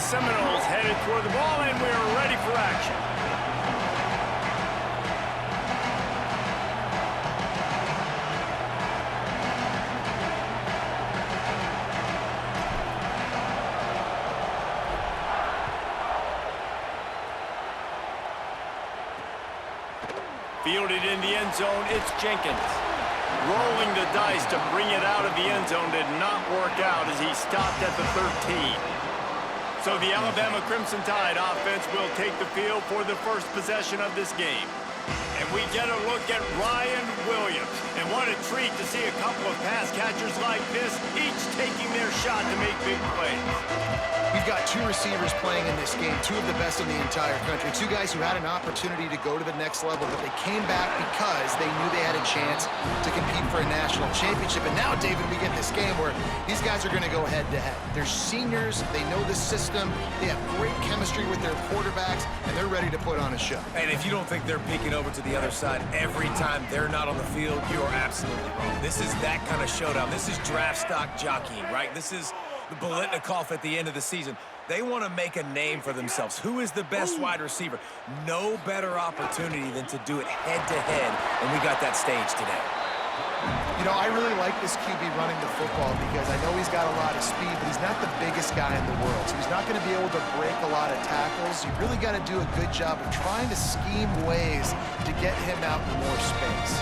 Seminoles headed toward the ball, and we're ready for action. Fielded in the end zone, it's Jenkins. Rolling the dice to bring it out of the end zone did not work out as he stopped at the 13. So the Alabama Crimson Tide offense will take the field for the first possession of this game. And we get a look at Ryan Williams. And what a treat to see a couple of pass catchers like this, each taking their shot to make big plays. We've got two receivers playing in this game, two of the best in the entire country. Two guys who had an opportunity to go to the next level, but they came back because they knew they had a chance to compete for a national championship. And now, David, we get this game where these guys are going to go head-to-head. They're seniors. They know the system. They have great chemistry with their quarterbacks, and they're ready to put on a show. And if you don't think they're peeking over to the other side every time they're not on the field, you are absolutely wrong. This is that kind of showdown. This is draft stock jockeying, right? This is the Bolitnikoff at the end of the season. They want to make a name for themselves. Who is the best wide receiver? No better opportunity than to do it head-to-head, and we got that stage today. You know, I really like this QB running the football because I know he's got a lot of speed, but he's not the biggest guy in the world. So he's not going to be able to break a lot of tackles. You really got to do a good job of trying to scheme ways to get him out in more space.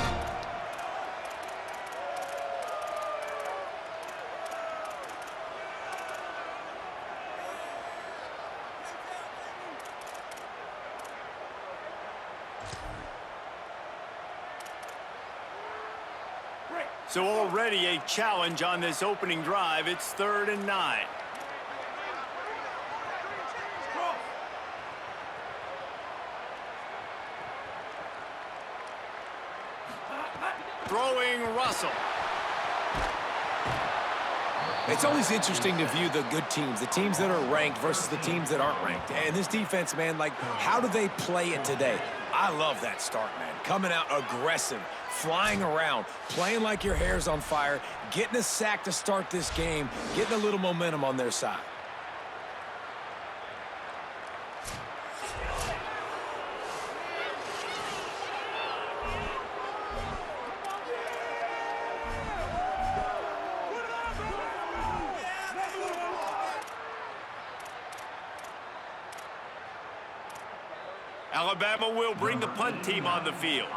So already a challenge on this opening drive. It's 3rd and 9. Throwing Russell. It's always interesting to view the good teams, the teams that are ranked versus the teams that aren't ranked. And this defense, man, like, how do they play it today? I love that start, man. Coming out aggressive, flying around, playing like your hair's on fire, getting a sack to start this game, getting a little momentum on their side. Alabama will bring the punt team on the field.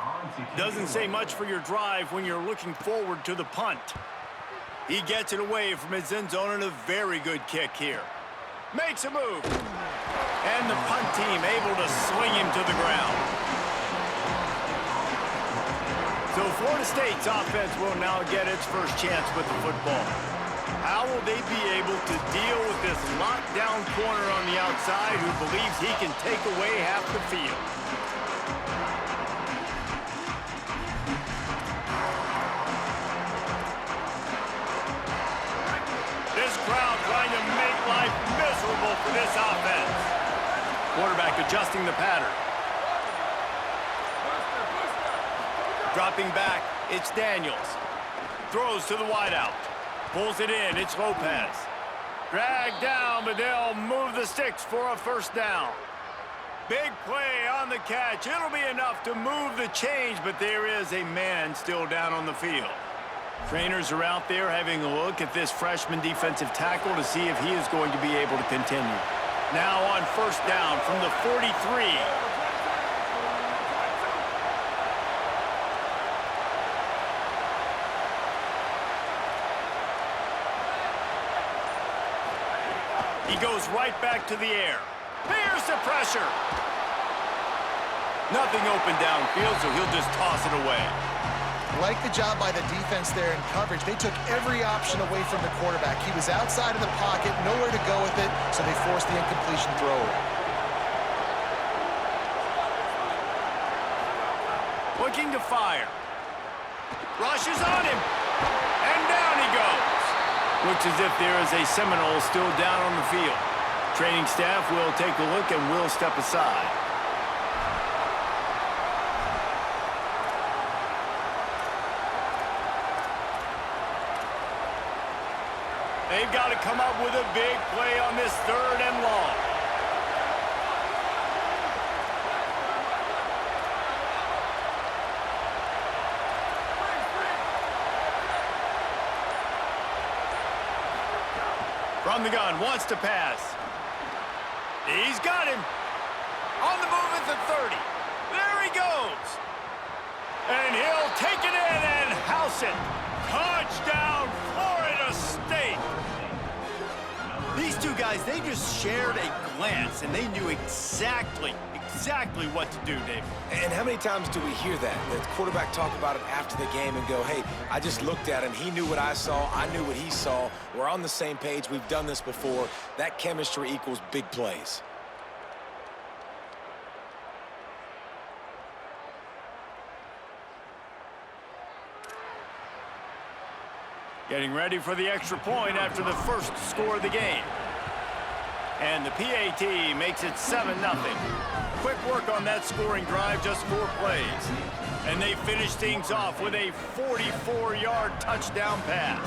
Doesn't say much for your drive when you're looking forward to the punt. He gets it away from his end zone and a very good kick here. Makes a move. And the punt team able to swing him to the ground. So Florida State's offense will now get its first chance with the football. How will they be able to deal with this lockdown corner on the outside who believes he can take away half the field? This crowd trying to make life miserable for this offense. Quarterback adjusting the pattern. Dropping back, it's Daniels. Throws to the wideout. Pulls it in, it's Lopez. Dragged down, but they'll move the sticks for a first down. Big play on the catch. It'll be enough to move the change, but there is a man still down on the field. Trainers are out there having a look at this freshman defensive tackle to see if he is going to be able to continue. Now on first down from the 43. He goes right back to the air. Here's the pressure. Nothing open downfield, so he'll just toss it away. Like the job by the defense there in coverage. They took every option away from the quarterback. He was outside of the pocket, nowhere to go with it, so they forced the incompletion throw away. Looking to fire. Rushes on him. And down he goes. Looks as if there is a Seminole still down on the field. Training staff will take a look and will step aside. They've got to come up with a big play on this 3rd and long. From the gun, wants to pass. He's got him. On the move at the 30. There he goes. And he'll take it in and house it. Touchdown, Florida State. These two guys, they just shared a glance, and they knew exactly what to do, David. And how many times do we hear that? The quarterback talk about it after the game and go, hey, I just looked at him. He knew what I saw. I knew what he saw. We're on the same page. We've done this before. That chemistry equals big plays. Getting ready for the extra point after the first score of the game. And the PAT makes it 7-0. Quick work on that scoring drive, just 4 plays. And they finish things off with a 44-yard touchdown pass.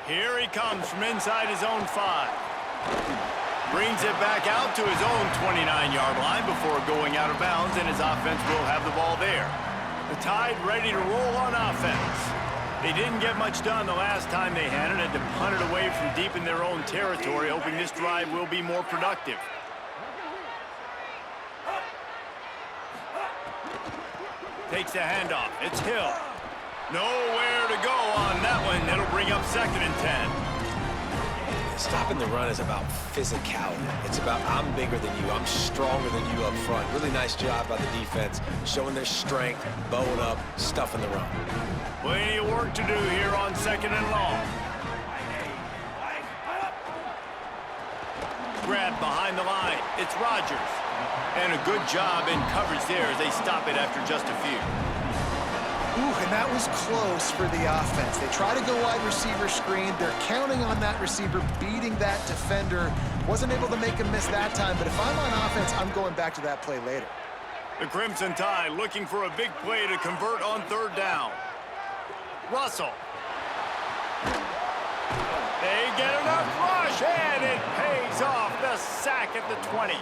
Here he comes from inside his own 5. Brings it back out to his own 29-yard line before going out of bounds, and his offense will have the ball there. The Tide ready to roll on offense. They didn't get much done the last time they had it, and to punt it away from deep in their own territory, hoping this drive will be more productive. Takes the handoff. It's Hill. Nowhere to go on that one. It'll bring up 2nd and 10. Stopping the run is about physicality. It's about I'm bigger than you. I'm stronger than you up front. Really nice job by the defense, showing their strength, bowing up, stuffing the run. Plenty of work to do here on 2nd and long. Grab behind the line. It's Rodgers. And a good job in coverage there as they stop it after just a few. Ooh, and that was close for the offense. They try to go wide receiver screen. They're counting on that receiver beating that defender. Wasn't able to make him miss that time, but if I'm on offense, I'm going back to that play later. The Crimson Tide looking for a big play to convert on 3rd down. Russell. They get enough rush, and it pays off. The sack at the 20.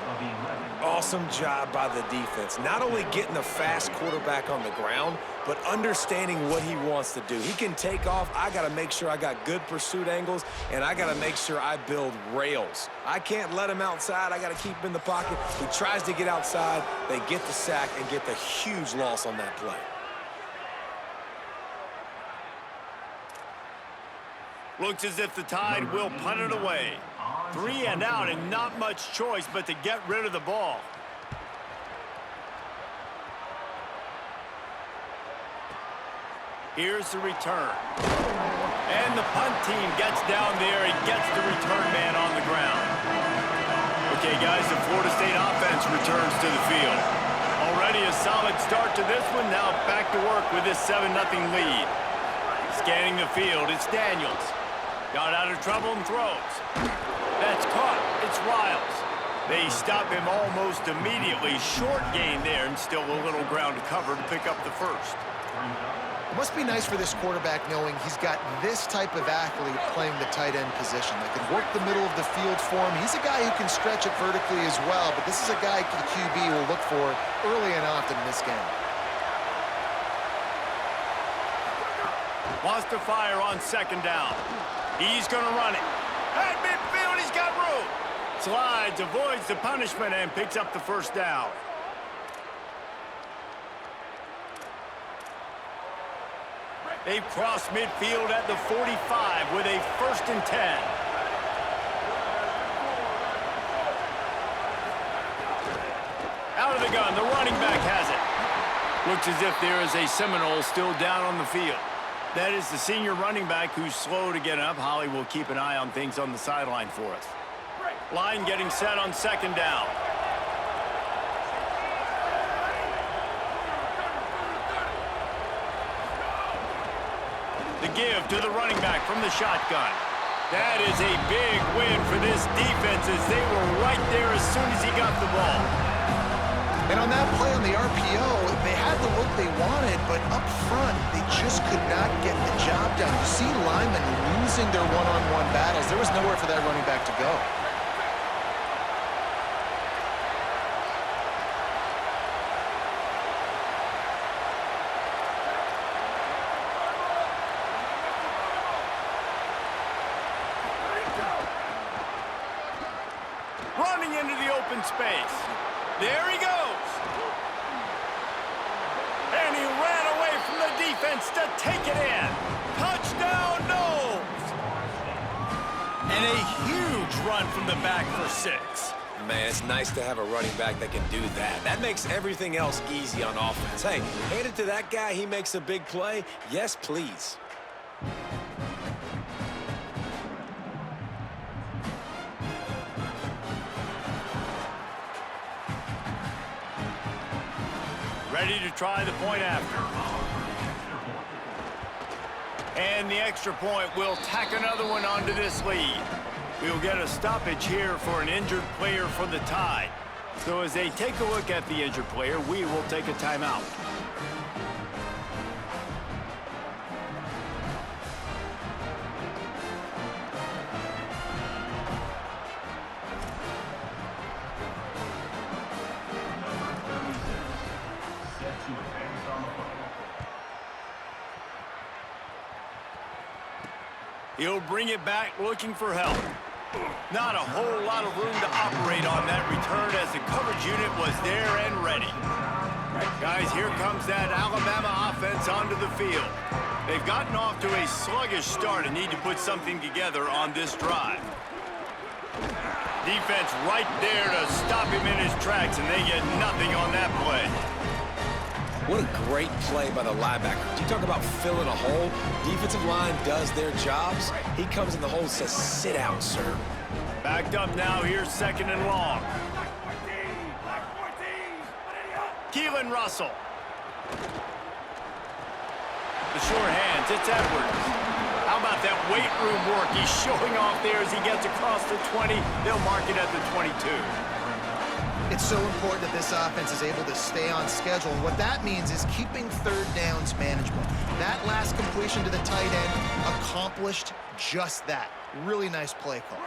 Awesome job by the defense. Not only getting the fast quarterback on the ground, but understanding what he wants to do. He can take off. I got to make sure I got good pursuit angles, and I got to make sure I build rails. I can't let him outside. I got to keep him in the pocket. He tries to get outside. They get the sack and get the huge loss on that play. Looks as if the Tide will punt it away. 3 and out, and not much choice but to get rid of the ball. Here's the return. And the punt team gets down there and gets the return man on the ground. Okay, guys, the Florida State offense returns to the field. Already a solid start to this one. Now back to work with this 7-0 lead. Scanning the field, it's Daniels. Got out of trouble and throws. That's caught. It's Riles. They stop him almost immediately. Short gain there, and still a little ground to cover to pick up the first. It must be nice for this quarterback knowing he's got this type of athlete playing the tight end position that can work the middle of the field for him. He's a guy who can stretch it vertically as well, but this is a guy the QB will look for early and often in this game. Wants to fire on 2nd down. He's going to run it. At midfield, he's got room. Slides, avoids the punishment, and picks up the first down. They've crossed midfield at the 45 with a 1st and 10. Out of the gun, the running back has it. Looks as if there is a Seminole still down on the field. That is the senior running back who's slow to get up. Holly will keep an eye on things on the sideline for us. Line getting set on 2nd down. The give to the running back from the shotgun. That is a big win for this defense as they were right there as soon as he got the ball. And on that play on the RPO, they had the look they wanted, but up front, they just could not get the job done. You see linemen losing their one-on-one battles. There was nowhere for that running back to go. Running into the open space. There he goes. And he ran away from the defense to take it in. Touchdown, Knowles. And a huge run from the back for 6. Man, it's nice to have a running back that can do that. That makes everything else easy on offense. Hey, hand it to that guy, he makes a big play. Yes, please. Ready to try the point after. And the extra point will tack another one onto this lead. We'll get a stoppage here for an injured player for the Tide. So as they take a look at the injured player, we will take a timeout. He'll bring it back looking for help. Not a whole lot of room to operate on that return as the coverage unit was there and ready. Guys, here comes that Alabama offense onto the field. They've gotten off to a sluggish start and need to put something together on this drive. Defense right there to stop him in his tracks, and they get nothing on that play. What a great play by the linebacker. You talk about filling a hole. Defensive line does their jobs. He comes in the hole and says, sit down, sir. Backed up now, here's 2nd and long. Keelan Russell. The short hands, it's Edwards. How about that weight room work he's showing off there as he gets across the 20. They'll mark it at the 22. It's so important that this offense is able to stay on schedule. And what that means is keeping 3rd downs manageable. That last completion to the tight end accomplished just that. Really nice play call.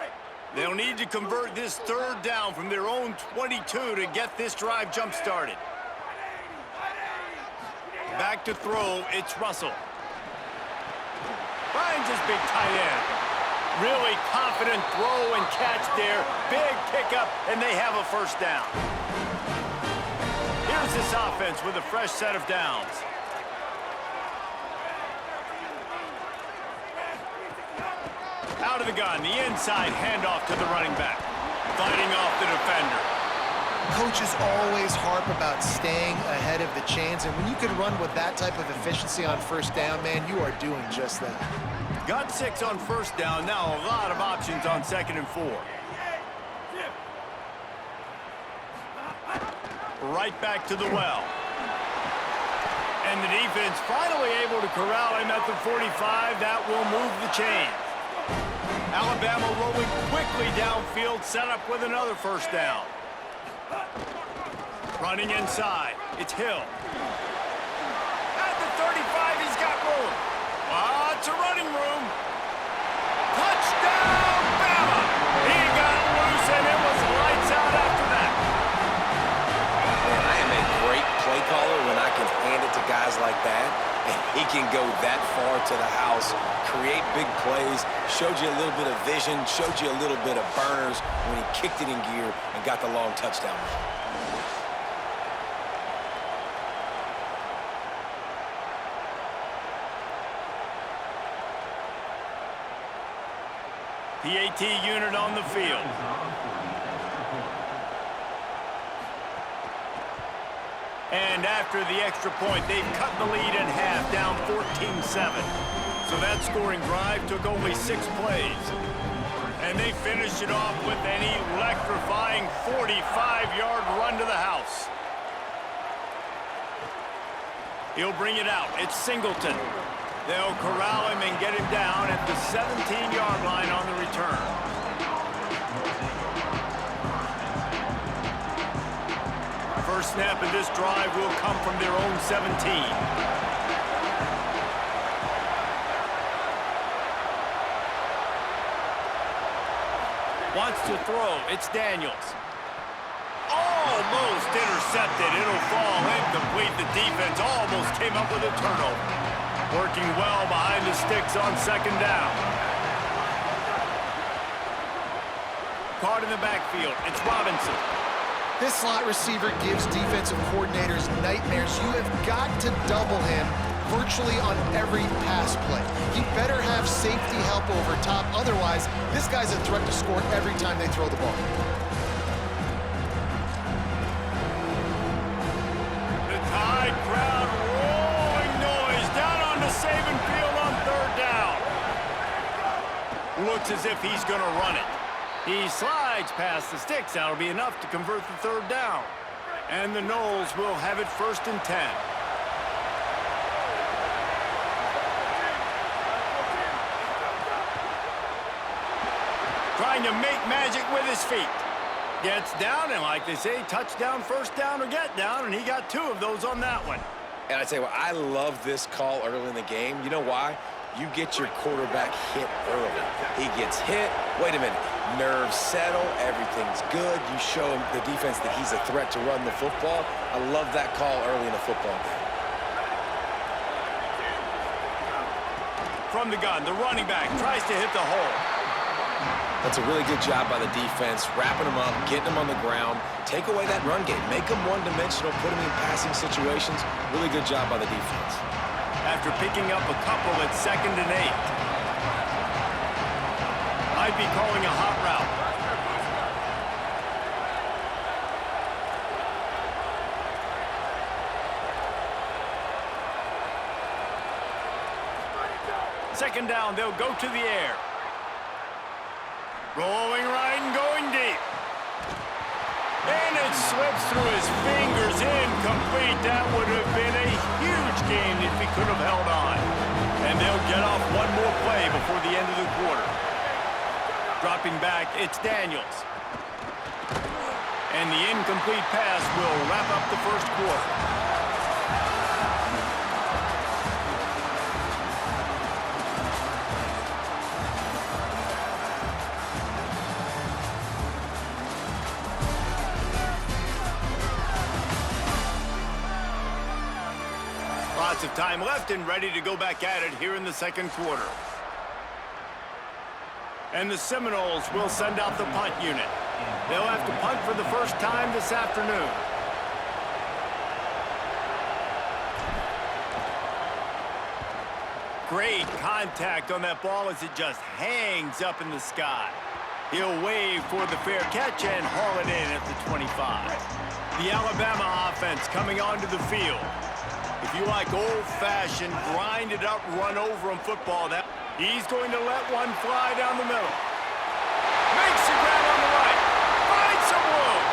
They'll need to convert this 3rd down from their own 22 to get this drive jump-started. Back to throw, it's Russell. Finds his big tight end. Really confident throw and catch there. Big pickup, and they have a 1st down. Here's this offense with a fresh set of downs. Out of the gun, the inside handoff to the running back. Fighting off the defender. Coaches always harp about staying ahead of the chains, and when you can run with that type of efficiency on 1st down, man, you are doing just that. Got 6 on 1st down. Now a lot of options on 2nd and 4. Right back to the well. And the defense finally able to corral him at the 45. That will move the chains. Alabama rolling quickly downfield, set up with another 1st down. Running inside. It's Hill. At the 35, he's got room. Lots of running room. Touchdown, Bama! He got loose, and it was lights out after that. Man, I am a great play caller when I can hand it to guys like that. And he can go that far to the house, create big plays, showed you a little bit of vision, showed you a little bit of burners when he kicked it in gear and got the long touchdown. PAT unit on the field. And after the extra point, they've cut the lead in half, down 14-7. So that scoring drive took only 6 plays. And they finished it off with an electrifying 45-yard run to the house. He'll bring it out. It's Singleton. They'll corral him and get him down at the 17-yard line on the return. First snap in this drive will come from their own 17. Wants to throw. It's Daniels. Almost intercepted. It'll fall incomplete. The defense almost came up with a turnover. Working well behind the sticks on second down. Caught in the backfield. It's Robinson. This slot receiver gives defensive coordinators nightmares. You have got to double him virtually on every pass play. He better have safety help over top. Otherwise, this guy's a threat to score every time they throw the ball. The Tide crowd rolling noise down on the Saban field on third down. Looks as if he's going to run it. He slides past the sticks. That'll be enough to convert the third down. And the Noles will have it 1st and 10. Trying to make magic with his feet. Gets down, and like they say, touchdown, first down, or get down, and he got 2 of those on that one. And I tell you what, I love this call early in the game. You know why? You get your quarterback hit early. He gets hit. Wait a minute. Nerves settle. Everything's good. You show him, the defense, that he's a threat to run the football. I love that call early in a football game. From the gun, the running back tries to hit the hole. That's a really good job by the defense, wrapping them up, getting them on the ground. Take away that run game. Make them one-dimensional, put them in passing situations. Really good job by the defense. After picking up a couple at 2nd and 8. Might be calling a hot route. Second down, they'll go to the air. Rolling right and going deep. And it slips through his fingers, incomplete. That would have been a huge gain if he could have held on. And they'll get off one more play before the end of the quarter. Dropping back, it's Daniels. And the incomplete pass will wrap up the first quarter. Lots of time left and ready to go back at it here in the second quarter. And the Seminoles will send out the punt unit. They'll have to punt for the first time this afternoon. Great contact on that ball as it just hangs up in the sky. He'll wave for the fair catch and haul it in at the 25. The Alabama offense coming onto the field. If you like old-fashioned, grind-it-up, run-over-'em football, he's going to let one fly down the middle. Makes a grab on the right. Finds some room.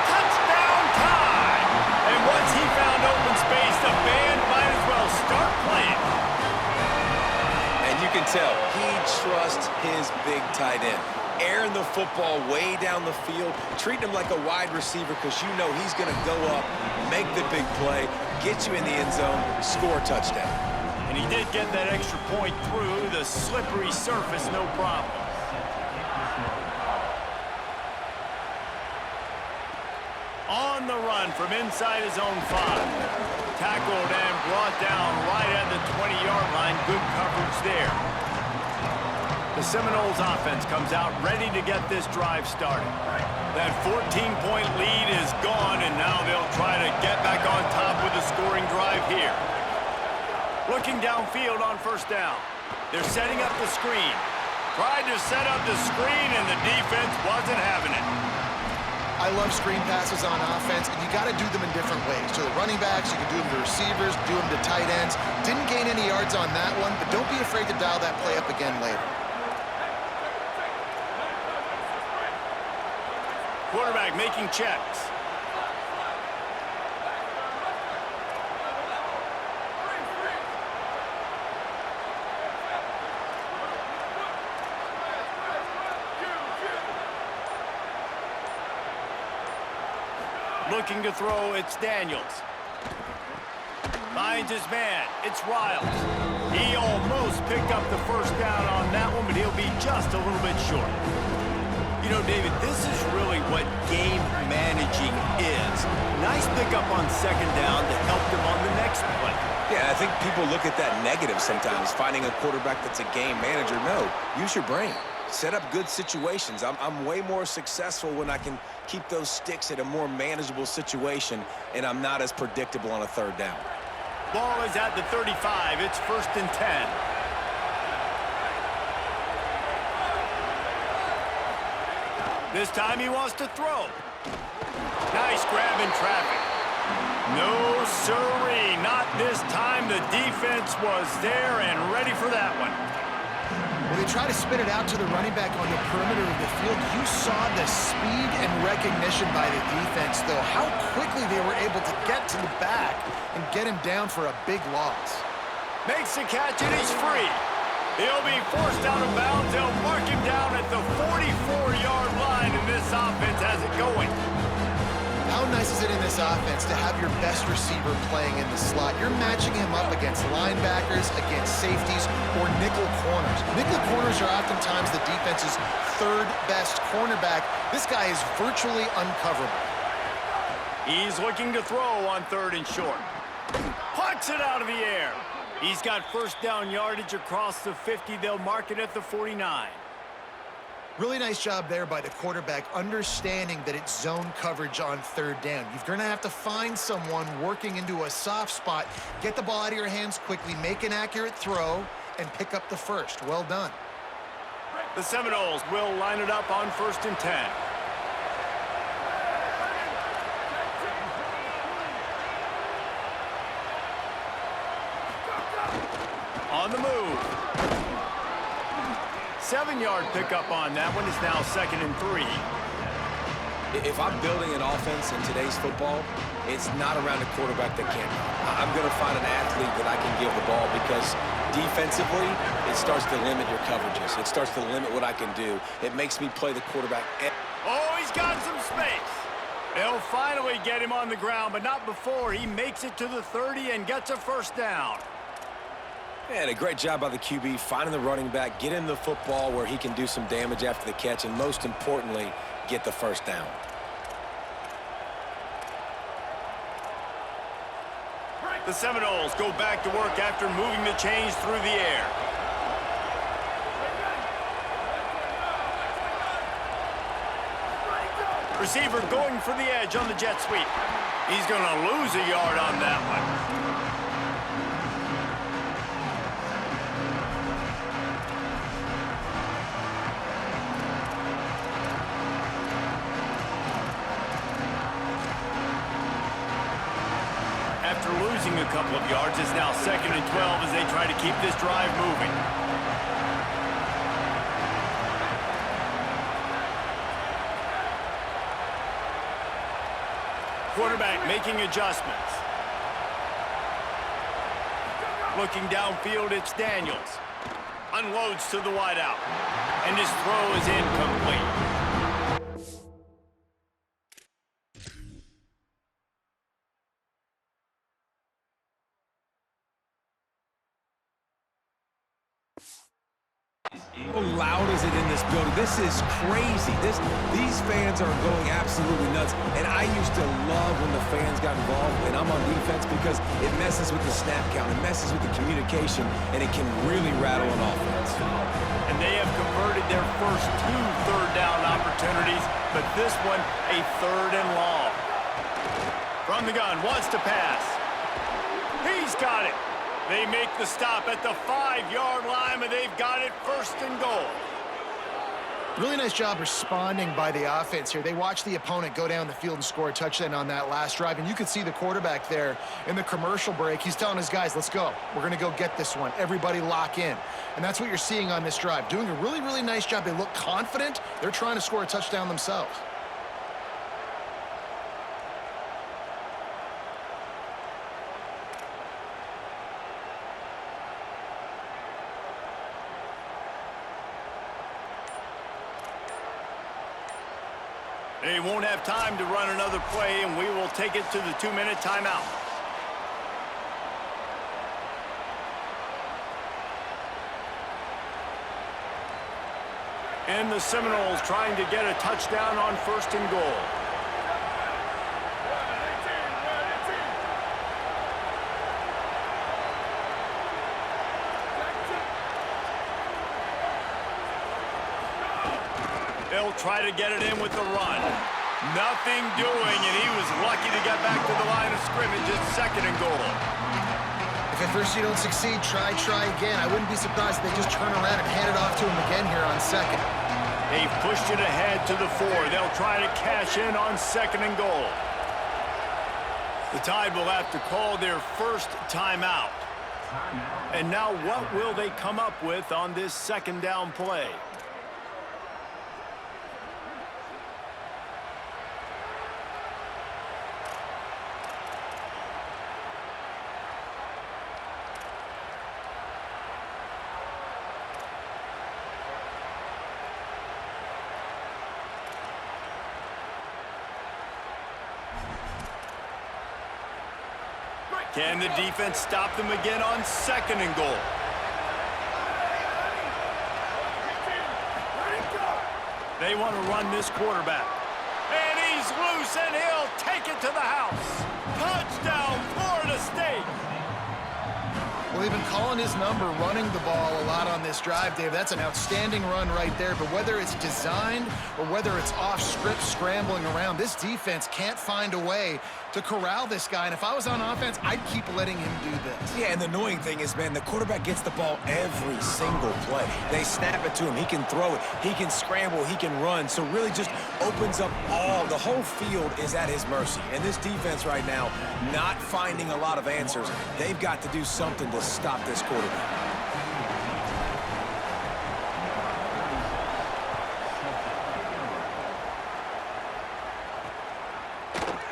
Touchdown time. And once he found open space, the band might as well start playing. And you can tell he trusts his big tight end. Airing the football way down the field, treating him like a wide receiver because you know he's going to go up, make the big play, get you in the end zone, score a touchdown. And he did get that extra point through the slippery surface, no problem. On the run from inside his own 5. Tackled and brought down right at the 20-yard line. Good coverage there. The Seminoles offense comes out ready to get this drive started. That 14-point lead is gone, and now they'll try to get back on top with a scoring drive here. Looking downfield on first down. They're setting up the screen. Tried to set up the screen, and the defense wasn't having it. I love screen passes on offense, and you got to do them in different ways. To the running backs, you can do them to receivers, do them to tight ends. Didn't gain any yards on that one, but don't be afraid to dial that play up again later. Quarterback making checks. Looking to throw, it's Daniels. Finds his man, it's Riles. He almost picked up the first down on that one, but he'll be just a little bit short. You know, David, this is really what game managing is. Nice pickup on second down to help them on the next play. Yeah, I think people look at that negative sometimes, finding a quarterback that's a game manager. No, use your brain. Set up good situations. I'm way more successful when I can keep those sticks at a more manageable situation, and I'm not as predictable on a third down. Ball is at the 35. It's 1st and 10. This time he wants to throw. Nice grab in traffic. No, sirree, not this time. The defense was there and ready for that one. When they try to spin it out to the running back on the perimeter of the field, you saw the speed and recognition by the defense, though. How quickly they were able to get to the back and get him down for a big loss. Makes the catch and he's free. He'll be forced out of bounds. They'll mark him down at the 44-yard line, and this offense has it going. How nice is it in this offense to have your best receiver playing in the slot? You're matching him up against linebackers, against safeties, or nickel corners. Nickel corners are oftentimes the defense's third best cornerback. This guy is virtually uncoverable. He's looking to throw on 3rd and short. Puts it out of the air. He's got first down yardage across the 50. They'll mark it at the 49. Really nice job there by the quarterback, understanding that it's zone coverage on 3rd down. You're going to have to find someone working into a soft spot, get the ball out of your hands quickly, make an accurate throw, and pick up the first. Well done. The Seminoles will line it up on 1st and 10. On the move. 7-yard pickup on that one is now 2nd and 3. If I'm building an offense in today's football, it's not around a quarterback that can't run. I'm going to find an athlete that I can give the ball because defensively, it starts to limit your coverages. It starts to limit what I can do. It makes me play the quarterback. Oh, he's got some space. They'll finally get him on the ground, but not before he makes it to the 30 and gets a first down. And a great job by the QB, finding the running back, getting the football where he can do some damage after the catch, and most importantly, get the first down. The Seminoles go back to work after moving the chains through the air. Receiver going for the edge on the jet sweep. He's going to lose a yard on that one. After losing a couple of yards, it's now 2nd and 12 as they try to keep this drive moving. Quarterback making adjustments. Looking downfield, it's Daniels. Unloads to the wideout. And his throw is incomplete. How loud is it in this building? This is crazy. These fans are going absolutely nuts. And I used to love when the fans got involved, and I'm on defense because it messes with the snap count, it messes with the communication, and it can really rattle an offense. And they have converted their first 2 third-down opportunities, but this one a 3rd and long. From the gun, wants to pass. He's got it. They make the stop at the 5-yard line, but they've got it 1st and goal. Really nice job responding by the offense here. They watched the opponent go down the field and score a touchdown on that last drive, and you could see the quarterback there in the commercial break. He's telling his guys, let's go. We're going to go get this one. Everybody lock in. And that's what you're seeing on this drive. Doing a really, really nice job. They look confident. They're trying to score a touchdown themselves. They won't have time to run another play, and we will take it to the 2-minute timeout. And the Seminoles trying to get a touchdown on 1st and goal. They'll try to get it in with the run. Nothing doing, and he was lucky to get back to the line of scrimmage at 2nd and goal. If at first you don't succeed, try again. I wouldn't be surprised if they just turn around and hand it off to him again here on 2nd. They've pushed it ahead to the 4. They'll try to cash in on 2nd and goal. The Tide will have to call their first timeout. And now what will they come up with on this 2nd down play? Can the defense stop them again on 2nd and goal? They want to run this quarterback. And he's loose, and he'll take it to the house. Touchdown, Florida State. Well, they've been calling his number, running the ball a lot on this drive, Dave. That's an outstanding run right there. But whether it's designed or whether it's off script scrambling around, this defense can't find a way to corral this guy. And if I was on offense, I'd keep letting him do this. Yeah, and the annoying thing is, man, the quarterback gets the ball every single play. They snap it to him. He can throw it. He can scramble. He can run. So really just opens up the whole field is at his mercy. And this defense right now, not finding a lot of answers. They've got to do something to stop this quarterback.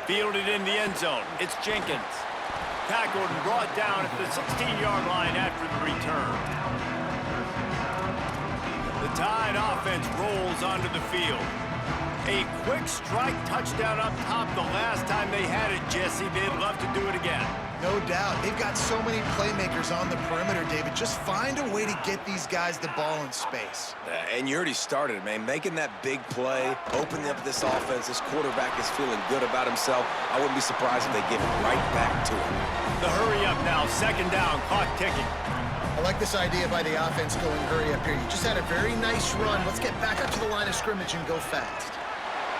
Fielded in the end zone. It's Jenkins. Tackled and brought down at the 16-yard line after the return. The Tide offense rolls onto the field. A quick strike touchdown up top the last time they had it, Jesse. They'd love to do it again. No doubt. They've got so many playmakers on the perimeter, David. Just find a way to get these guys the ball in space. And you already started, man. Making that big play, opening up this offense. This quarterback is feeling good about himself. I wouldn't be surprised if they give it right back to him. The hurry up now. 2nd down. Clock ticking. I like this idea by the offense going hurry up here. You just had a very nice run. Let's get back up to the line of scrimmage and go fast.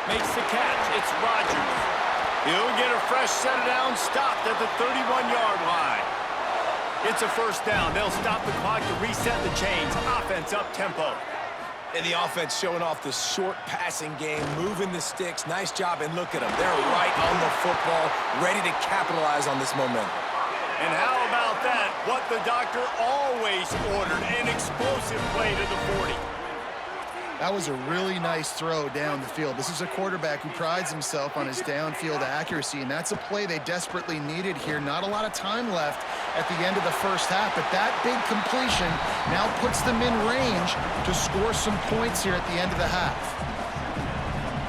Makes the catch. It's Rodgers. He'll get a fresh set of downs stopped at the 31-yard line. It's a 1st down. They'll stop the clock to reset the chains. Offense up tempo. And the offense showing off the short passing game, moving the sticks. Nice job, and look at them. They're right on the football, ready to capitalize on this momentum. And how about that? What the doctor always ordered, an explosive play to the 40. That was a really nice throw down the field. This is a quarterback who prides himself on his downfield accuracy, and that's a play they desperately needed here. Not a lot of time left at the end of the 1st half, but that big completion now puts them in range to score some points here at the end of the half.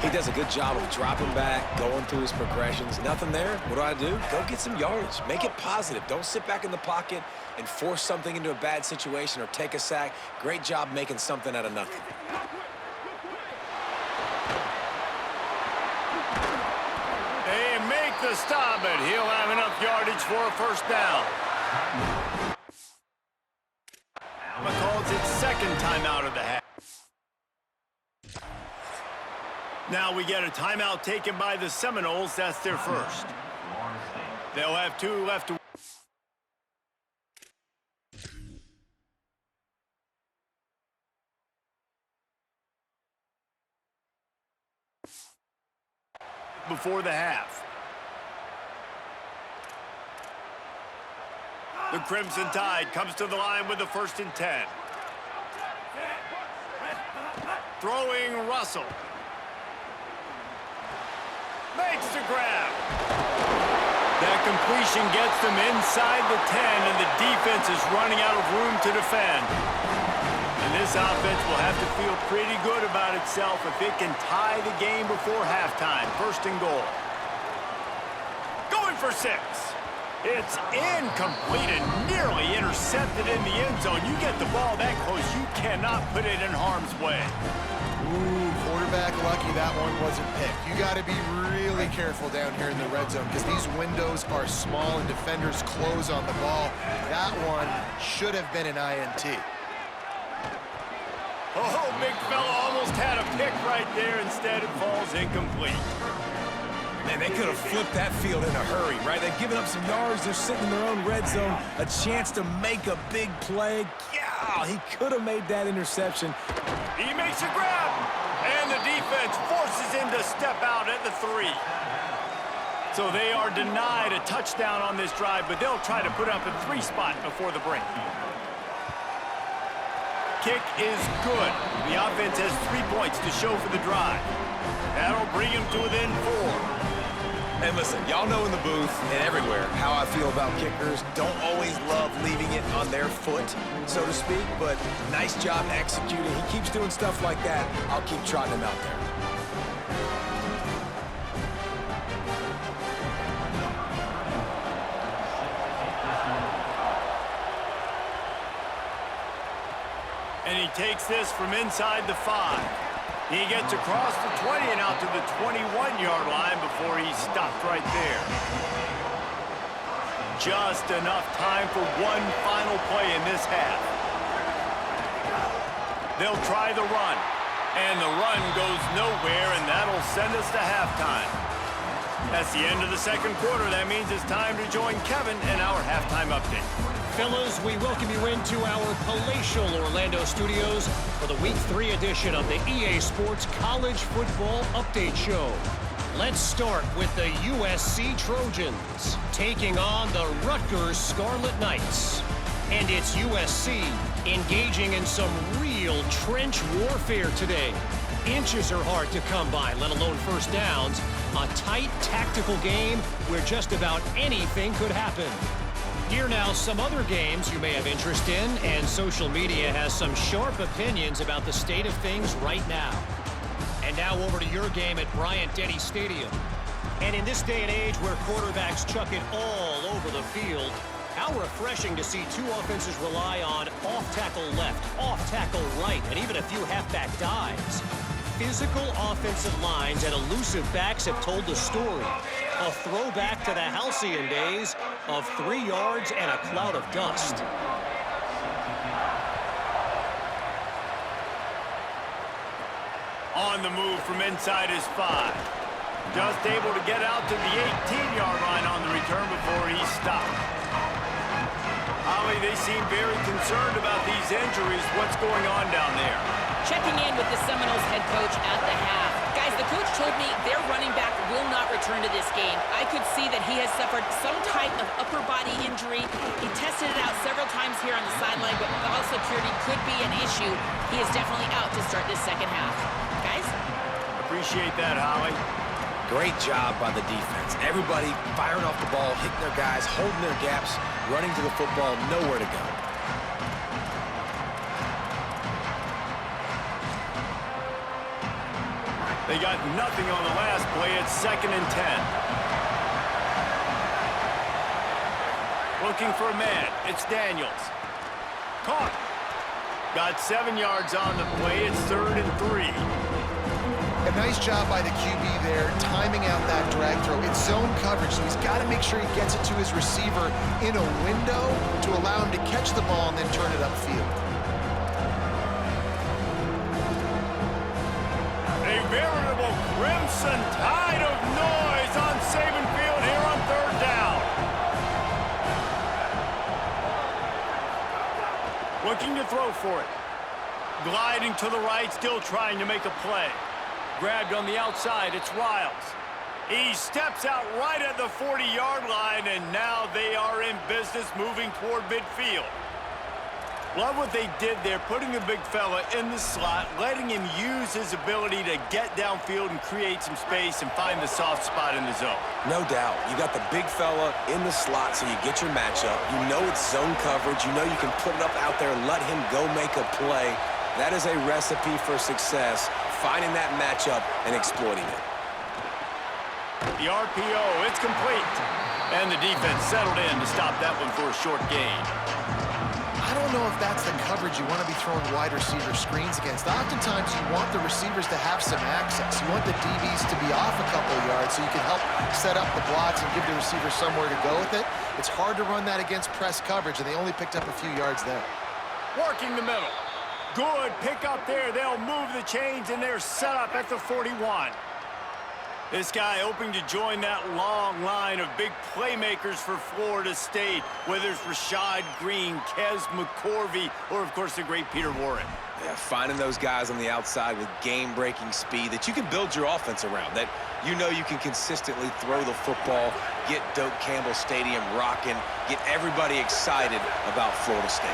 He does a good job of dropping back, going through his progressions. Nothing there. What do? Go get some yardage. Make it positive. Don't sit back in the pocket and force something into a bad situation or take a sack. Great job making something out of nothing. They make the stop, but he'll have enough yardage for a 1st down. Bama calls its 2nd timeout of the half. Now we get a timeout taken by the Seminoles. That's their 1st. They'll have 2 left to before the half. The Crimson Tide comes to the line with the 1st and 10. Throwing Russell. Makes the grab. That completion gets them inside the 10, and the defense is running out of room to defend. And this This offense will have to feel pretty good about itself if it can tie the game before halftime. First and goal. Going for 6. It's incomplete and nearly intercepted in the end zone. You get the ball that close, you cannot put it in harm's way. Ooh, quarterback lucky that one wasn't picked. You got to be really careful down here in the red zone because these windows are small and defenders close on the ball. That one should have been an INT. Oh, big fella almost had a pick right there. Instead, it falls incomplete. Man, they could have flipped that field in a hurry, right? They've given up some yards. They're sitting in their own red zone. A chance to make a big play. Yeah, he could have made that interception. He makes a grab, and the defense forces him to step out at the 3. So they are denied a touchdown on this drive, but they'll try to put up a 3 spot before the break. Kick is good. The offense has 3 points to show for the drive. That'll bring him to within 4. And listen, y'all know in the booth and everywhere how I feel about kickers. Don't always love leaving it on their foot, so to speak, but nice job executing. He keeps doing stuff like that. I'll keep trotting him out there. And he takes this from inside the 5. He gets across the 20 and out to the 21-yard line before he's stopped right there. Just enough time for one final play in this half. They'll try the run, and the run goes nowhere, and that'll send us to halftime. That's the end of the second quarter. That means it's time to join Kevin in our halftime update. Fellas, we welcome you into our palatial Orlando studios for the Week 3 edition of the EA Sports College Football Update Show. Let's start with the USC Trojans taking on the Rutgers Scarlet Knights. And it's USC engaging in some real trench warfare today. Inches are hard to come by, let alone first downs. A tight tactical game where just about anything could happen. Here now, some other games you may have interest in, and social media has some sharp opinions about the state of things right now. And now over to your game at Bryant-Denny Stadium. And in this day and age where quarterbacks chuck it all over the field, how refreshing to see 2 offenses rely on off-tackle left, off-tackle right, and even a few halfback dives. Physical offensive lines and elusive backs have told the story. A throwback to the halcyon days of 3 yards and a cloud of dust. On the move from inside his 5. Just able to get out to the 18-yard line on the return before he stopped. Holly, they seem very concerned about these injuries. What's going on down there? Checking in with the Seminoles head coach at the half. Guys, the coach told me their running back will not return to this game. I could see that he has suffered some type of upper body injury. He tested it out several times here on the sideline, but ball security could be an issue. He is definitely out to start this second half. Guys? Appreciate that, Holly. Great job by the defense. Everybody firing off the ball, hitting their guys, holding their gaps, running to the football, nowhere to go. They got nothing on the last play. It's 2nd and 10. Looking for a man. It's Daniels. Caught. Got 7 yards on the play. It's 3rd and 3. A nice job by the QB there, timing out that drag throw. It's zone coverage, so he's got to make sure he gets it to his receiver in a window to allow him to catch the ball and then turn it upfield. A veritable crimson tide of noise on Saban Field here on 3rd down. Looking to throw for it. Gliding to the right, still trying to make a play. Grabbed on the outside, it's Riles. He steps out right at the 40-yard line, and now they are in business moving toward midfield. Love what they did there, putting the big fella in the slot, letting him use his ability to get downfield and create some space and find the soft spot in the zone. No doubt. You got the big fella in the slot, so you get your matchup. You know it's zone coverage. You know you can put it up out there and let him go make a play. That is a recipe for success, finding that matchup and exploiting it. The RPO, it's complete. And the defense settled in to stop that one for a short gain. I don't know if that's the coverage you want to be throwing wide receiver screens against. Oftentimes, you want the receivers to have some access. You want the DBs to be off a couple of yards so you can help set up the blocks and give the receiver somewhere to go with it. It's hard to run that against press coverage, and they only picked up a few yards there. Working the middle. Good pick up there. They'll move the chains, and they're set up at the 41. This guy hoping to join that long line of big playmakers for Florida State, whether it's Rashad Green, Kez McCorvey, or, of course, the great Peter Warren. Yeah, finding those guys on the outside with game-breaking speed that you can build your offense around, that you know you can consistently throw the football, get Doak Campbell Stadium rocking, get everybody excited about Florida State.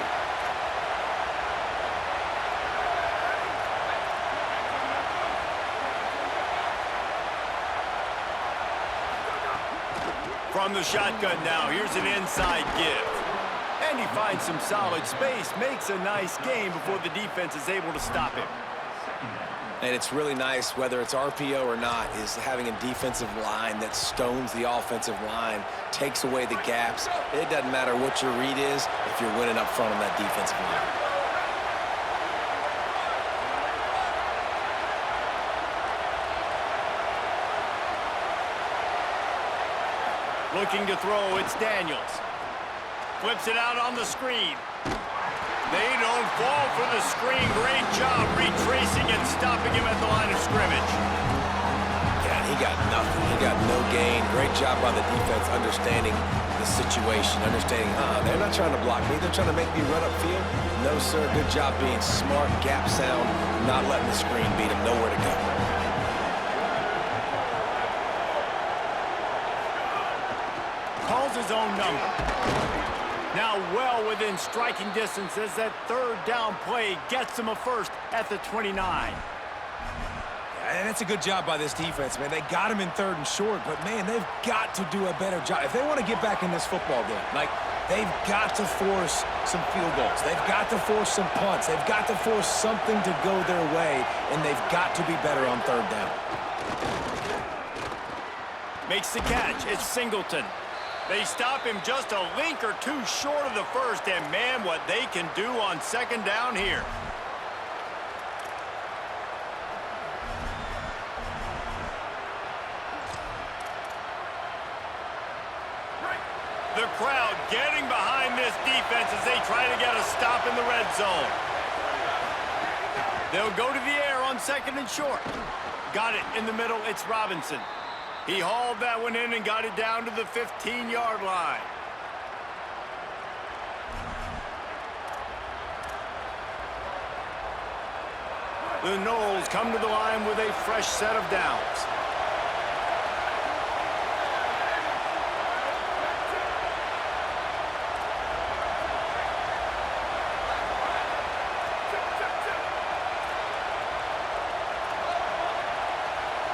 From the shotgun now, here's an inside give. And he finds some solid space, makes a nice game before the defense is able to stop him. And it's really nice, whether it's RPO or not, is having a defensive line that stones the offensive line, takes away the gaps. It doesn't matter what your read is if you're winning up front on that defensive line. Looking to throw, it's Daniels. Flips it out on the screen. They don't fall for the screen. Great job retracing and stopping him at the line of scrimmage. Yeah, he got nothing. He got no gain. Great job by the defense understanding the situation, understanding, they're not trying to block me. They're trying to make me run upfield. No, sir. Good job being smart, gap sound, not letting the screen beat him. Nowhere to go. Calls his own number. Now well within striking distance as that third down play gets him a first at the 29. And that's a good job by this defense, man. They got him in third and short, but, man, they've got to do a better job. If they want to get back in this football game, like, they've got to force some field goals. They've got to force some punts. They've got to force something to go their way, and they've got to be better on third down. Makes the catch. It's Singleton. They stop him just a link or two short of the first, and man, what they can do on second down here. The crowd getting behind this defense as they try to get a stop in the red zone. They'll go to the air on second and short. Got it in the middle. It's Robinson. He hauled that one in and got it down to the 15-yard line. The Noles come to the line with a fresh set of downs.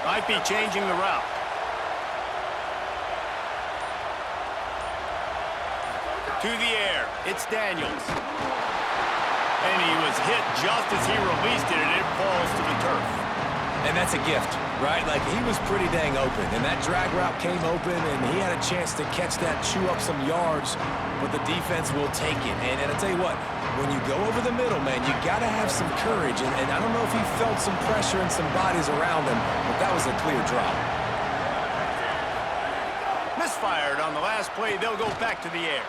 Might be changing the route. To the air, it's Daniels. And he was hit just as he released it, and it falls to the turf. And that's a gift, right? Like, he was pretty dang open, and that drag route came open, and he had a chance to catch that, chew up some yards, but the defense will take it. And I'll tell you what, when you go over the middle, man, you got to have some courage, and I don't know if he felt some pressure and some bodies around him, but that was a clear drop. Misfired on the last play. They'll go back to the air.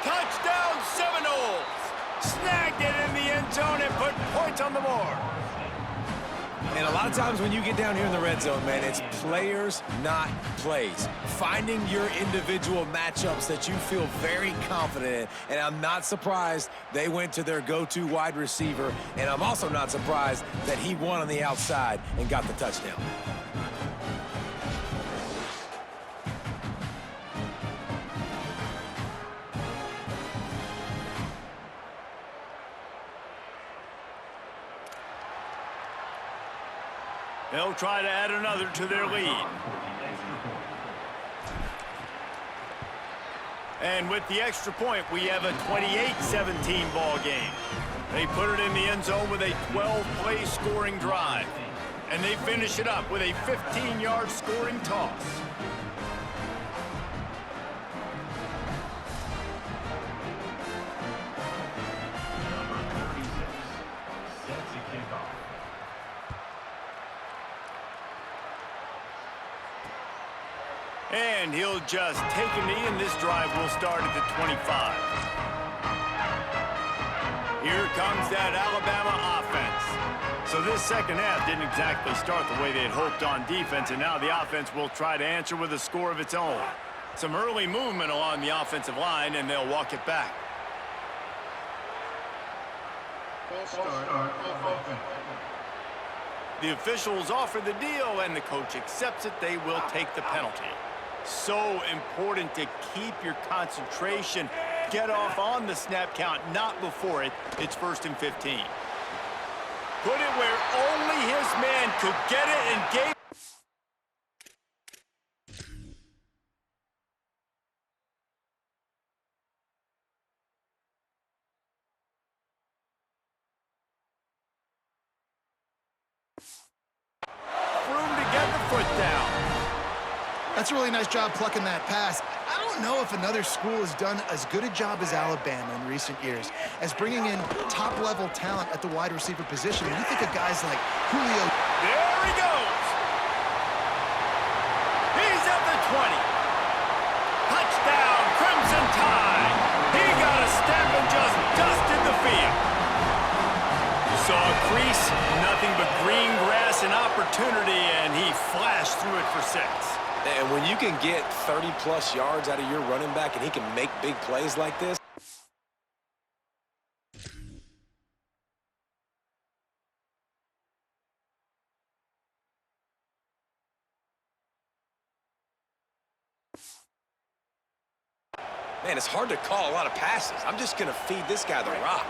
Touchdown Seminoles! Snagged it in the end zone and put points on the board. And a lot of times when you get down here in the red zone, man, it's players, not plays. Finding your individual matchups that you feel very confident in. And I'm not surprised they went to their go-to wide receiver. And I'm also not surprised that he won on the outside and got the touchdown. They'll try to add another to their lead. And with the extra point, we have a 28-17 ball game. They put it in the end zone with a 12-play scoring drive. And they finish it up with a 15-yard scoring toss. And he'll just take a knee, and this drive will start at the 25. Here comes that Alabama offense. So this second half didn't exactly start the way they had hoped on defense, and now the offense will try to answer with a score of its own. Some early movement along the offensive line, and they'll walk it back. The officials offer the deal, and the coach accepts it. They will take the penalty. So important to keep your concentration. Get off on the snap count, not before it. It's 1st and 15. Put it where only his man could get it and gave. Room to get the foot down. That's a really nice job plucking that pass. I don't know if another school has done as good a job as Alabama in recent years as bringing in top-level talent at the wide receiver position. When you think of guys like Julio. There he goes. He's at the 20. Touchdown, Crimson Tide. He got a step and just dusted the field. You saw a crease, nothing but green grass and opportunity, and he flashed through it for 6. And when you can get 30-plus yards out of your running back and he can make big plays like this. Man, it's hard to call a lot of passes. I'm just going to feed this guy the rock.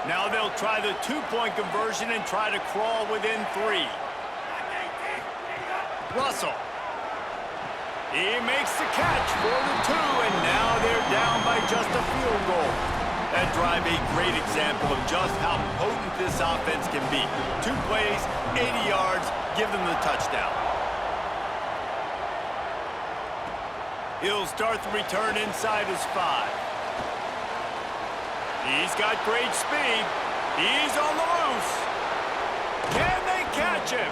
Now they'll try the 2-point conversion and try to crawl within 3. Russell. He makes the catch for the 2, and now they're down by just a field goal. That drive a great example of just how potent this offense can be. 2 plays, 80 yards, give them the touchdown. He'll start the return inside his 5. He's got great speed. He's on the loose. Can they catch him?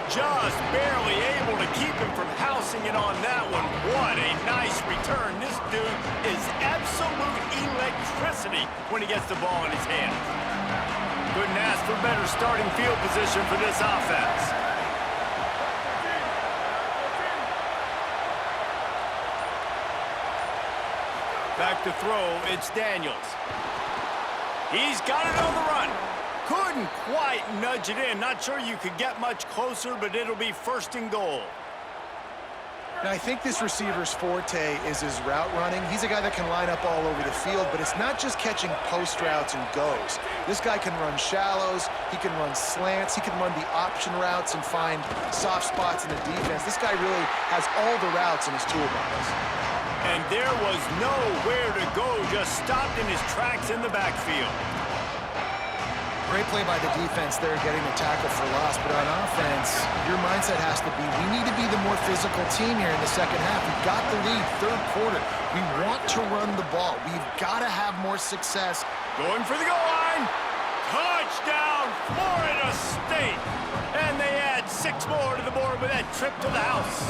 Just barely able to keep him from housing it on that one. What a nice return. This dude is absolute electricity when he gets the ball in his hands. Couldn't ask for better starting field position for this offense. Back to throw, it's Daniels. He's got it on the run. Couldn't quite nudge it in. Not sure you could get much closer, but it'll be 1st and goal. Now, I think this receiver's forte is his route running. He's a guy that can line up all over the field, but it's not just catching post routes and goes. This guy can run shallows, he can run slants, he can run the option routes and find soft spots in the defense. This guy really has all the routes in his toolbox. And there was nowhere to go, just stopped in his tracks in the backfield. Great play by the defense there, getting the tackle for loss. But on offense, your mindset has to be, we need to be the more physical team here in the second half. We've got the lead, 3rd quarter. We want to run the ball. We've got to have more success. Going for the goal line. Touchdown, Florida State. And they add 6 more to the board with that trip to the house.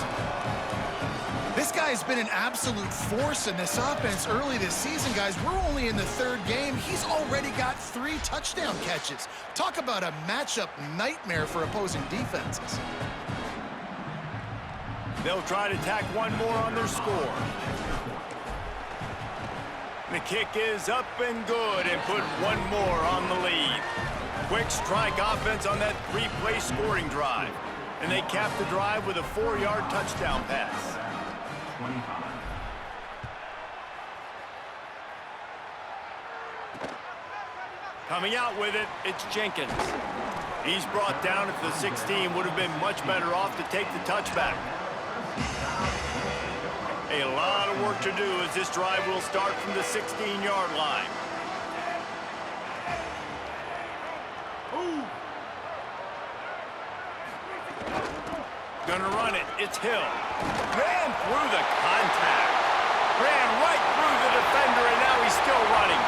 This guy's been an absolute force in this offense early this season, guys. We're only in the 3rd game. He's already got 3 touchdown catches. Talk about a matchup nightmare for opposing defenses. They'll try to tack 1 more on their score. The kick is up and good and put 1 more on the lead. Quick strike offense on that 3-play scoring drive. And they cap the drive with a 4-yard touchdown pass. 25. Coming out with it, it's Jenkins. He's brought down at the 16. Would have been much better off to take the touchback. A lot of work to do as this drive will start from the 16-yard line. Gonna run it. It's Hill. Ran through the contact. Ran right through the defender, and now he's still running.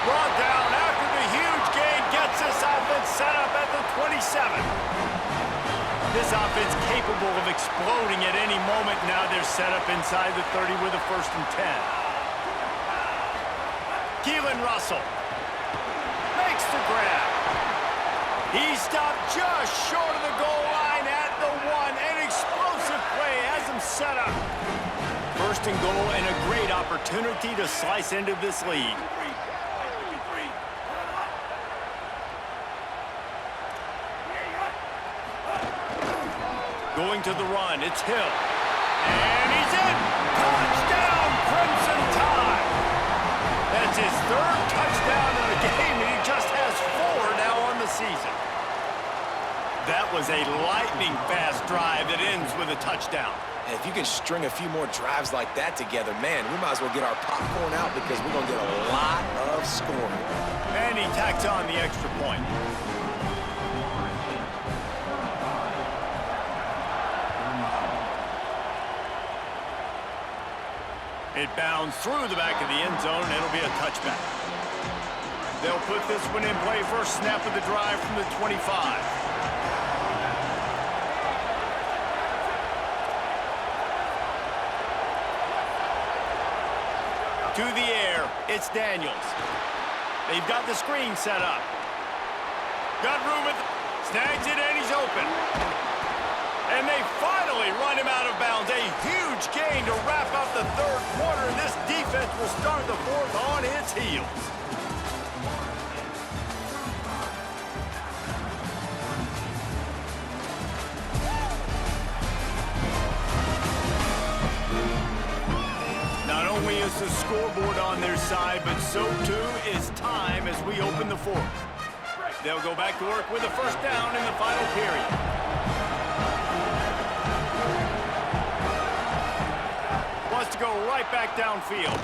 Brought down after the huge gain. Gets this offense set up at the 27. This offense capable of exploding at any moment. Now they're set up inside the 30 with a 1st and 10. Keelan Russell makes the grab. He stopped just short of the goal line at the 1. An explosive play has him set up. 1st and goal and a great opportunity to slice into this lead. Going to the run, it's Hill. And he's in! Touchdown, Crimson Tide! That's his 3rd touchdown of the game, and he just has 4 now on the season. That was a lightning-fast drive that ends with a touchdown. And if you can string a few more drives like that together, man, we might as well get our popcorn out because we're going to get a lot of scoring. And he tacks on the extra point. It bounds through the back of the end zone, and it'll be a touchback. They'll put this one in play. First snap of the drive from the 25. To the air, it's Daniels. They've got the screen set up. Got room at the... Snags it, and he's open. And they finally run him out of bounds. A huge gain to wrap up the 3rd quarter, and this defense will start the 4th on its heels. Not only is the scoreboard on their side, but so too is time as we open the 4th. They'll go back to work with a 1st down in the final period. To go right back downfield.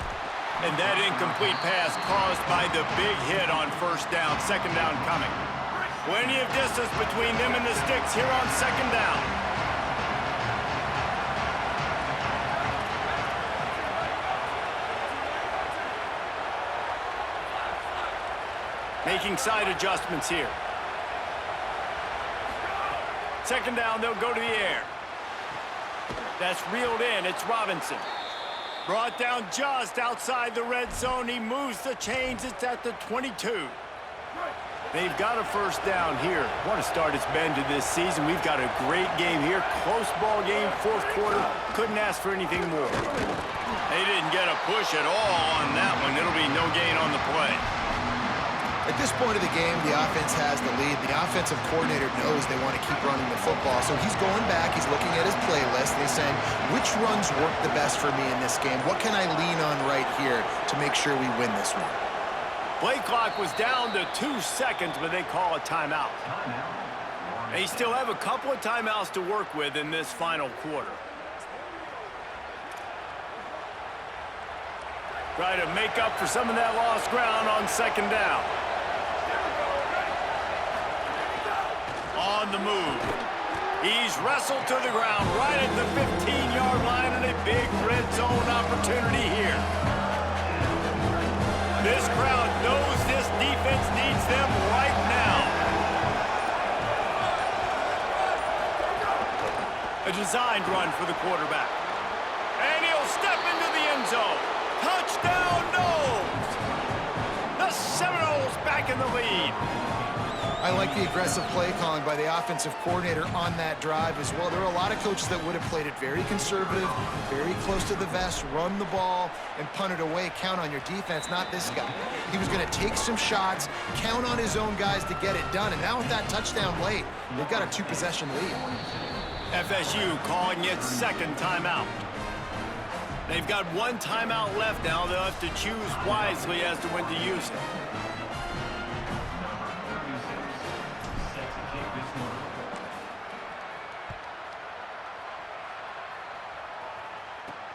And that incomplete pass caused by the big hit on 1st down. 2nd down coming. Plenty of distance between them and the sticks here on 2nd down. Making side adjustments here. 2nd down, they'll go to the air. That's reeled in. It's Robinson. Brought down just outside the red zone. He moves the chains. It's at the 22. They've got a 1st down here. What a start it's been to this season. We've got a great game here. Close ball game, 4th quarter. Couldn't ask for anything more. They didn't get a push at all on that one. It'll be no gain on the play. At this point of the game, the offense has the lead. The offensive coordinator knows they want to keep running the football, so he's going back, he's looking at his playlist, and he's saying, which runs work the best for me in this game? What can I lean on right here to make sure we win this one? Play clock was down to 2 seconds, but they call a timeout. They still have a couple of timeouts to work with in this final quarter. Try to make up for some of that lost ground on 2nd down. On the move. He's wrestled to the ground right at the 15-yard line, and a big red zone opportunity here. This crowd knows this defense needs them right now. A designed run for the quarterback. And he'll step into the end zone. Touchdown, Knowles! The Seminoles back in the lead. I like the aggressive play calling by the offensive coordinator on that drive as well. There are a lot of coaches that would have played it very conservative, very close to the vest, run the ball, and punt it away. Count on your defense, not this guy. He was going to take some shots, count on his own guys to get it done. And now with that touchdown late, they've got a 2-possession lead. FSU calling its 2nd timeout. They've got 1 timeout left now. They'll have to choose wisely as to when to use it.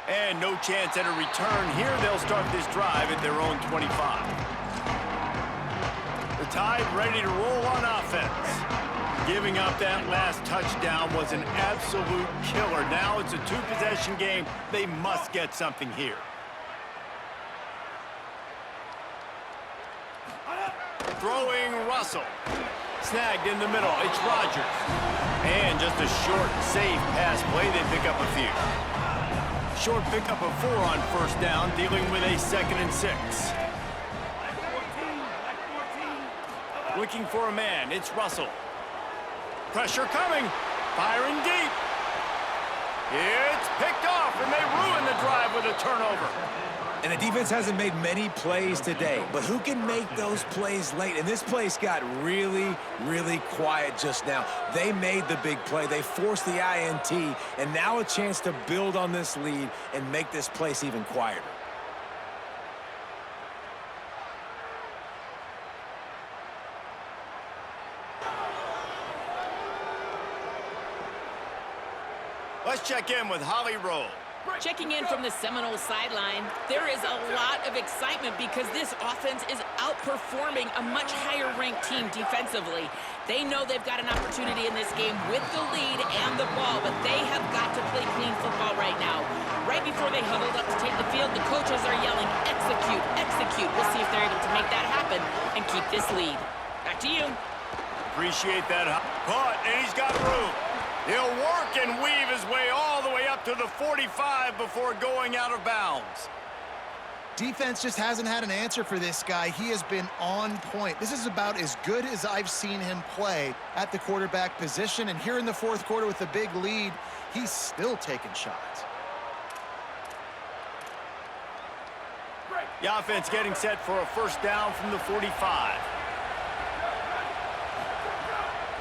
And no chance at a return here. They'll start this drive at their own 25. The Tide ready to roll on offense. Giving up that last touchdown was an absolute killer. Now it's a two-possession game. They must get something here. Throwing Russell. Snagged in the middle. It's Rodgers. And just a short, safe pass play. They pick up a few. Short pickup of 4 on first down, dealing with a 2nd and 6. Looking for a man. It's Russell. Pressure coming. Firing deep. It's picked off, and they ruin the drive with a turnover. And the defense hasn't made many plays today, but who can make those plays late? And this place got really, really quiet just now. They made the big play. They forced the INT, and now a chance to build on this lead and make this place even quieter. Let's check in with Holly Rowe. Checking in from the Seminoles sideline, there is a lot of excitement because this offense is outperforming a much higher-ranked team defensively. They know they've got an opportunity in this game with the lead and the ball, but they have got to play clean football right now. Right before they huddled up to take the field, the coaches are yelling, execute, execute. We'll see if they're able to make that happen and keep this lead. Back to you. Appreciate that. Caught, and he's got room. He'll work and weave his way all the way up to the 45 before going out of bounds. Defense just hasn't had an answer for this guy. He has been on point. This is about as good as I've seen him play at the quarterback position. And here in the fourth quarter with the big lead, he's still taking shots. The offense getting set for a first down from the 45.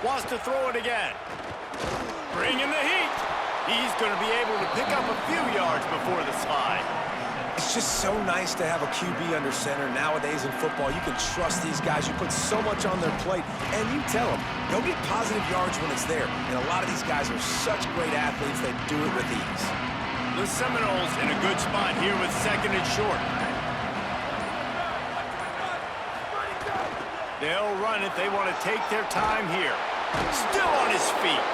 Wants to throw it again. Bringing the heat. He's going to be able to pick up a few yards before the slide. It's just so nice to have a QB under center. Nowadays in football, you can trust these guys. You put so much on their plate, and you tell them, go get positive yards when it's there. And a lot of these guys are such great athletes, they do it with ease. The Seminoles in a good spot here with 2nd and short. They'll run it. They want to take their time here. Still on his feet.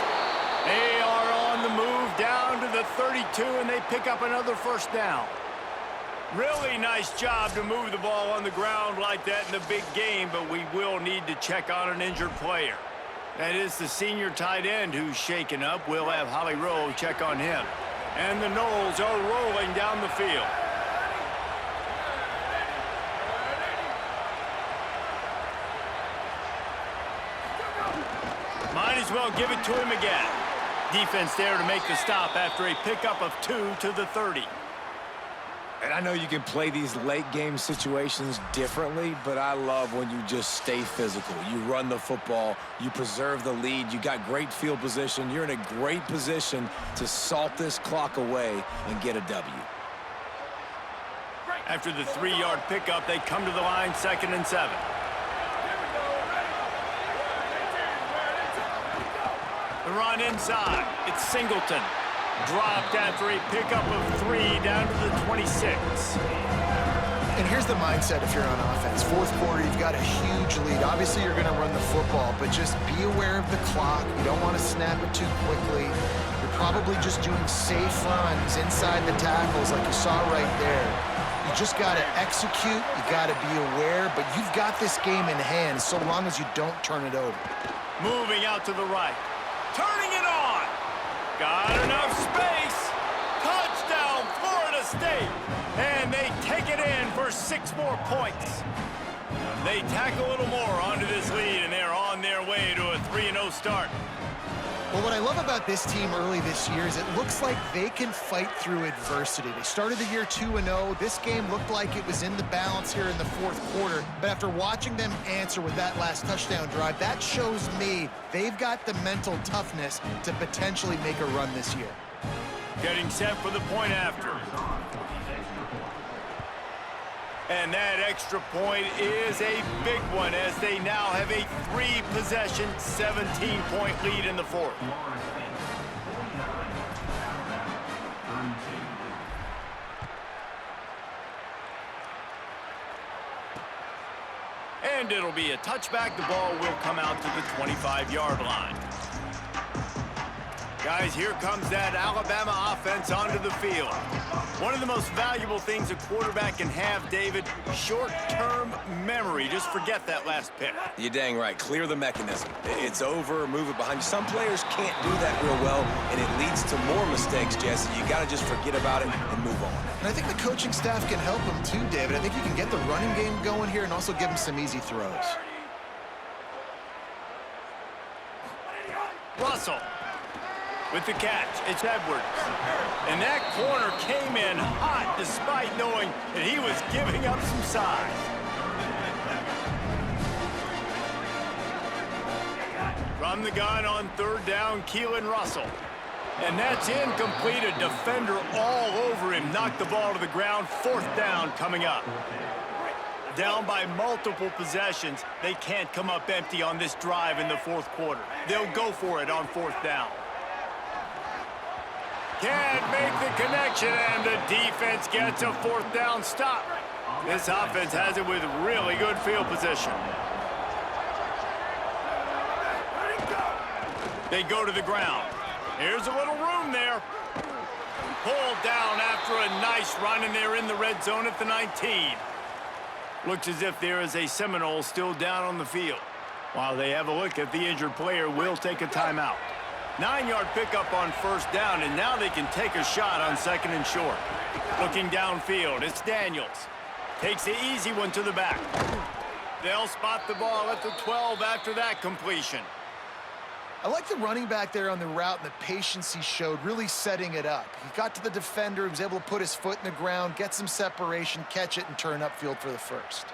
They are on the move down to the 32, and they pick up another first down. Really nice job to move the ball on the ground like that in the big game, but we will need to check on an injured player. That is the senior tight end who's shaken up. We'll have Holly Rowe check on him. And the Noles are rolling down the field. Might as well give it to him again. Defense there to make the stop after a pickup of 2 to the 30. And I know you can play these late game situations differently, but I love when you just stay physical. You run the football, you preserve the lead, you got great field position, you're in a great position to salt this clock away and get a W. After the 3-yard pickup, they come to the line, 2nd and 7. The run inside. It's Singleton. Dropped after a pickup of 3 down to the 26. And here's the mindset if you're on offense. Fourth quarter, you've got a huge lead. Obviously, you're going to run the football, but just be aware of the clock. You don't want to snap it too quickly. You're probably just doing safe runs inside the tackles like you saw right there. You just got to execute. You got to be aware, but you've got this game in hand so long as you don't turn it over. Moving out to the right. Turning it on. Got enough space. Touchdown, Florida State. And they take it in for 6 more points. They tack a little more onto this lead, and they're on their way to a 3-0 start. Well, what I love about this team early this year is it looks like they can fight through adversity. They started the year 2-0. This game looked like it was in the balance here in the fourth quarter. But after watching them answer with that last touchdown drive, that shows me they've got the mental toughness to potentially make a run this year. Getting set for the point after. And that extra point is a big one as they now have a 3-possession, 17-point lead in the fourth. And it'll be a touchback. The ball will come out to the 25-yard line. Guys, here comes that Alabama offense onto the field. One of the most valuable things a quarterback can have, David, short-term memory. Just forget that last pick. You're dang right. Clear the mechanism. It's over, move it behind you. Some players can't do that real well, and it leads to more mistakes, Jesse. You got to just forget about it and move on. And I think the coaching staff can help him too, David. I think you can get the running game going here and also give him some easy throws. Russell with the catch. It's Edwards. And that corner came in hot despite knowing that he was giving up some size. From the gun on third down, Keelan Russell. And that's incomplete. A defender all over him. Knocked the ball to the ground. Fourth down coming up. Down by multiple possessions. They can't come up empty on this drive in the fourth quarter. They'll go for it on fourth down. Can't make the connection, and the defense gets a fourth down stop. This offense has it with really good field position. They go to the ground. Here's a little room there. Pulled down after a nice run, and they're in the red zone at the 19. Looks as if there is a Seminole still down on the field. While they have a look at the injured player, will take a timeout. 9-yard pickup on first down, and now they can take a shot on second and short. Looking downfield, it's Daniels. Takes the easy one to the back. They'll spot the ball at the 12 after that completion. I like the running back there on the route and the patience he showed, really setting it up. He got to the defender, he was able to put his foot in the ground, get some separation, catch it, and turn upfield for the first.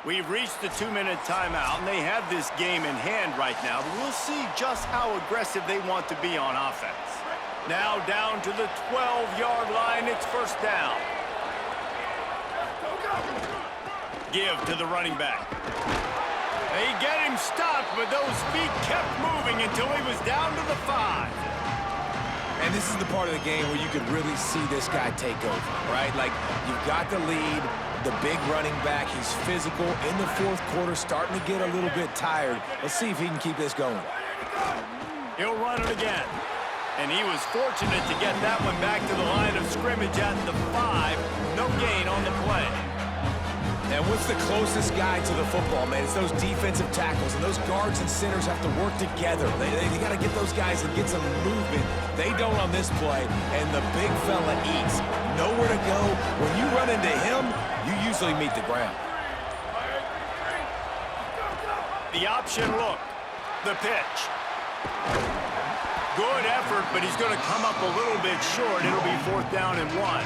We've reached the 2-minute timeout, and they have this game in hand right now, but we'll see just how aggressive they want to be on offense. Now down to the 12-yard line, it's first down. Give to the running back. They get him stopped, but those feet kept moving until he was down to the 5. And this is the part of the game where you could really see this guy take over, right? Like, you've got the lead, the big running back. He's physical in the fourth quarter, starting to get a little bit tired. Let's see if he can keep this going. He'll run it again. And he was fortunate to get that one back to the line of scrimmage at the 5. No gain on the play. And what's the closest guy to the football, man? It's those defensive tackles, and those guards and centers have to work together. They got to get those guys and get some movement. They don't on this play, and the big fella eats. Nowhere to go. When you run into him, you usually meet the ground. The option look. The pitch. Good effort, but he's going to come up a little bit short. It'll be fourth down and 1.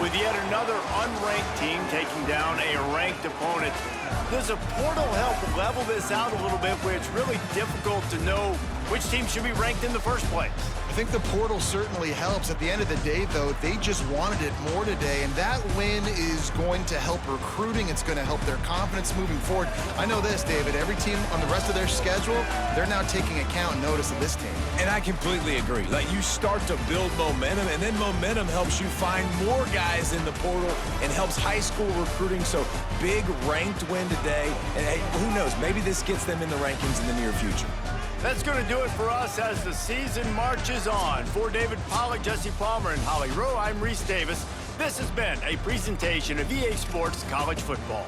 With yet another unranked team taking down a ranked opponent, does a portal help level this out a little bit where it's really difficult to know which team should be ranked in the first place? I think the portal certainly helps. At the end of the day, though, they just wanted it more today, and that win is going to help recruiting. It's going to help their confidence moving forward. I know this, David, every team on the rest of their schedule, they're now taking account and notice of this team. And I completely agree. Like, you start to build momentum, and then momentum helps you find more guys in the portal and helps high school recruiting. So big ranked win today, and hey, who knows, maybe this gets them in the rankings in the near future. That's going to do it for us as the season marches on. For David Pollack, Jesse Palmer, and Holly Rowe, I'm Reese Davis. This has been a presentation of EA Sports College Football.